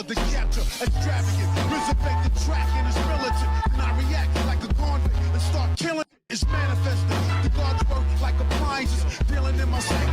hard to capture. Extravagant, resurrect the track and it's militant. And I react like a convict and start killing. It's manifesting. The gods work like appliances, dealing in my psyche.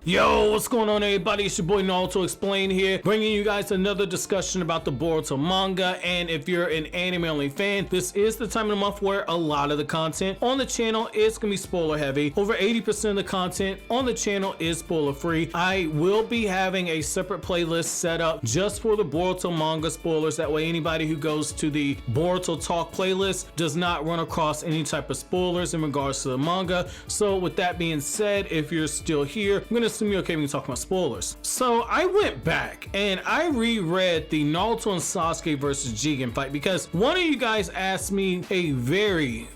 Yo, what's going on everybody? It's your boy Naruto Explained here, bringing you guys another discussion about the Boruto manga. And if you're an anime only fan, this is the time of the month where a lot of the content on the channel is gonna be spoiler heavy. Over 80% of the content on the channel is spoiler free. I will be having a separate playlist set up just for the Boruto manga spoilers. That way anybody who goes to the Boruto Talk playlist does not run across any type of spoilers in regards to the manga. So with that being said, if you're still here, I'm gonna assume you're okay when we talk about spoilers. So I went back and I reread the Naruto and Sasuke versus Jigen fight because one of you guys asked me a very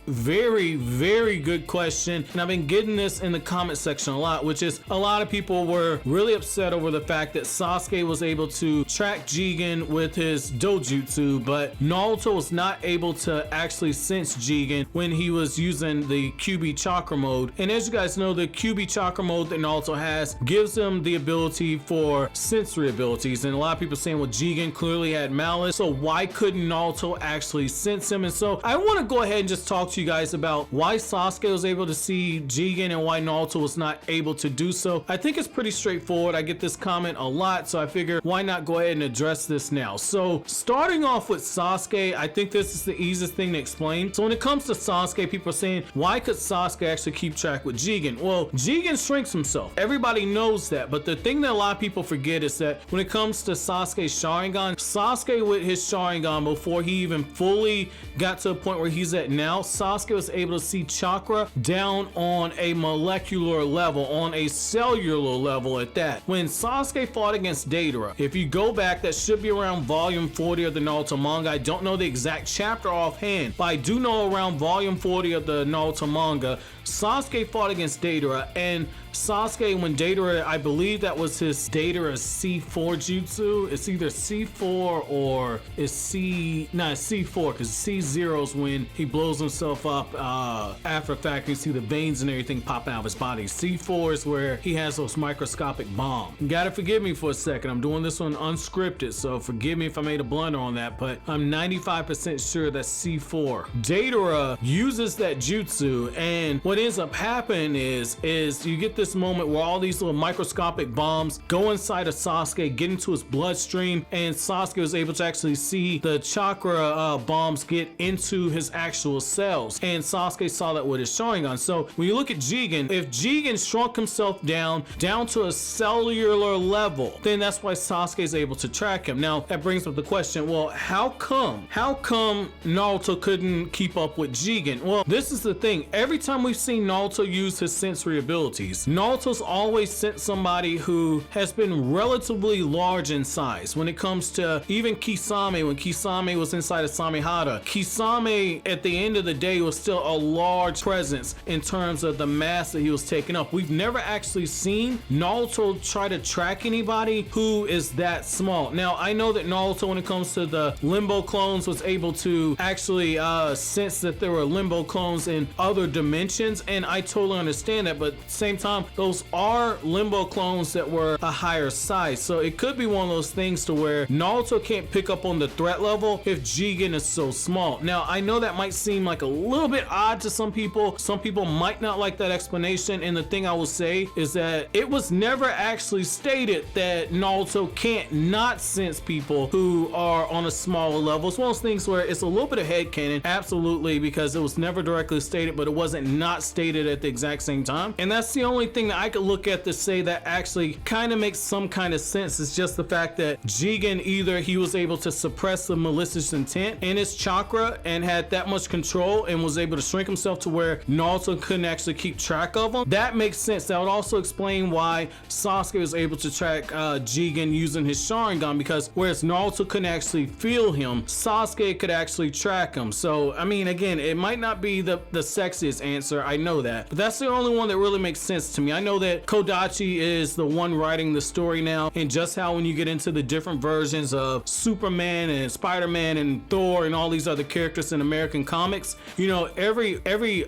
good question, and I've been getting this in the comment section a lot, which is a lot of people were really upset over the fact that Sasuke was able to track Jigen with his dojutsu, but Naruto was not able to actually sense Jigen when he was using the QB chakra mode. And as you guys know, the QB chakra mode that Naruto has gives him the ability for sensory abilities, and a lot of people saying, well, Jigen clearly had malice, so why couldn't Naruto actually sense him? And so I want to go ahead and just talk to you guys about why Sasuke was able to see Jigen and why Naruto was not able to do so. I think it's pretty straightforward. I get this comment a lot, so I figure why not go ahead and address this now. So starting off with Sasuke, I think this is the easiest thing to explain. So when it comes to Sasuke, people are saying, why could Sasuke actually keep track with Jigen? Well, Jigen shrinks himself. Everybody knows that, but the thing that a lot of people forget is that when it comes to Sasuke's sharingan, Sasuke with his sharingan, before he even fully got to the point where he's at now, Sasuke was able to see chakra down on a molecular level, on a cellular level at that. When Sasuke fought against Deidara, if you go back, that should be around volume 40 of the Naruto manga. I don't know the exact chapter offhand, but I do know around volume 40 of the Naruto manga, Sasuke fought against Deidara, and Sasuke, when Deidara, I believe that was his Deidara C4 jutsu. It's either C4 or it's C4, because C0 is when he blows himself up after the fact. You see the veins and everything popping out of his body. C4 is where he has those microscopic bombs. You gotta forgive me for a second. I'm doing this one unscripted, so forgive me if I made a blunder on that, but I'm 95% sure that's C4. Deidara uses that jutsu, and what ends up happening is you get this moment where all these little microscopic bombs go inside of Sasuke, get into his bloodstream, and Sasuke was able to actually see the chakra bombs get into his actual cells, and Sasuke saw that with his sharingan. So when you look at Jigen, if Jigen shrunk himself down to a cellular level, then that's why Sasuke is able to track him. Now that brings up the question, well, how come Naruto couldn't keep up with Jigen? Well, this is the thing. Every time we've seen Naruto use his sensory abilities, Naruto's always sent somebody who has been relatively large in size. When it comes to even Kisame, when Kisame was inside of Samehada, Kisame at the end of the day was still a large presence in terms of the mass that he was taking up. We've never actually seen Naruto try to track anybody who is that small. Now I know that Naruto, when it comes to the limbo clones, was able to actually sense that there were limbo clones in other dimensions, and I totally understand that, but at the same time, those are limbo clones that were a higher size. So it could be one of those things to where Naruto can't pick up on the threat level if Jigen is so small. Now I know that might seem like a little bit odd to some people. Some people might not like that explanation, and the thing I will say is that it was never actually stated that Naruto can't not sense people who are on a smaller level. It's one of those things where it's a little bit of headcanon, absolutely, because it was never directly stated, but it wasn't not stated at the exact same time. And that's the only thing that I could look at to say that actually kind of makes some kind of sense. It's just the fact that Jigen, either he was able to suppress the malicious intent in his chakra and had that much control and was able to shrink himself to where Naruto couldn't actually keep track of him. That makes sense. That would also explain why Sasuke was able to track Jigen using his sharingan, because whereas Naruto couldn't actually feel him, Sasuke could actually track him. So I mean, again, it might not be the sexiest answer, I know that, but that's the only one that really makes sense to me. I know that Kodachi is the one writing the story now, and just how when you get into the different versions of Superman and Spider-Man and Thor and all these other characters in American comics, you know, every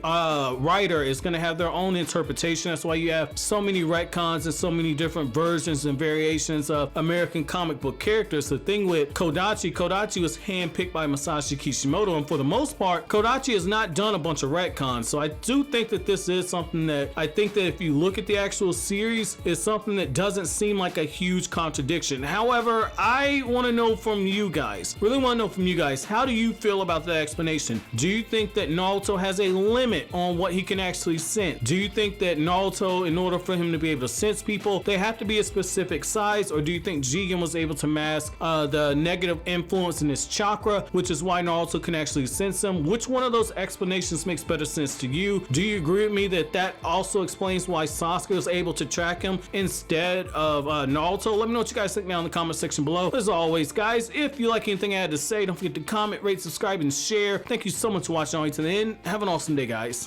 writer is going to have their own interpretation. That's why you have so many retcons and so many different versions and variations of American comic book characters. The thing with Kodachi was handpicked by Masashi Kishimoto, and for the most part, Kodachi has not done a bunch of retcons. So I do think that this is something that I think that if you look at the actual series, is something that doesn't seem like a huge contradiction. However, I want to know from you guys, really want to know from you guys, how do you feel about that explanation? Do you think that Naruto has a limit on what he can actually sense? Do you think that Naruto, in order for him to be able to sense people, they have to be a specific size? Or do you think Jigen was able to mask the negative influence in his chakra, which is why Naruto can actually sense him? Which one of those explanations makes better sense to you? Do you agree with me that that also explains why Sasuke was able to track him instead of Naruto? Let me know what you guys think down in the comment section below. As always, guys, if you like anything I had to say, don't forget to comment, rate, subscribe, and share. Thank you so much for watching all the way to the end. Have an awesome day, guys.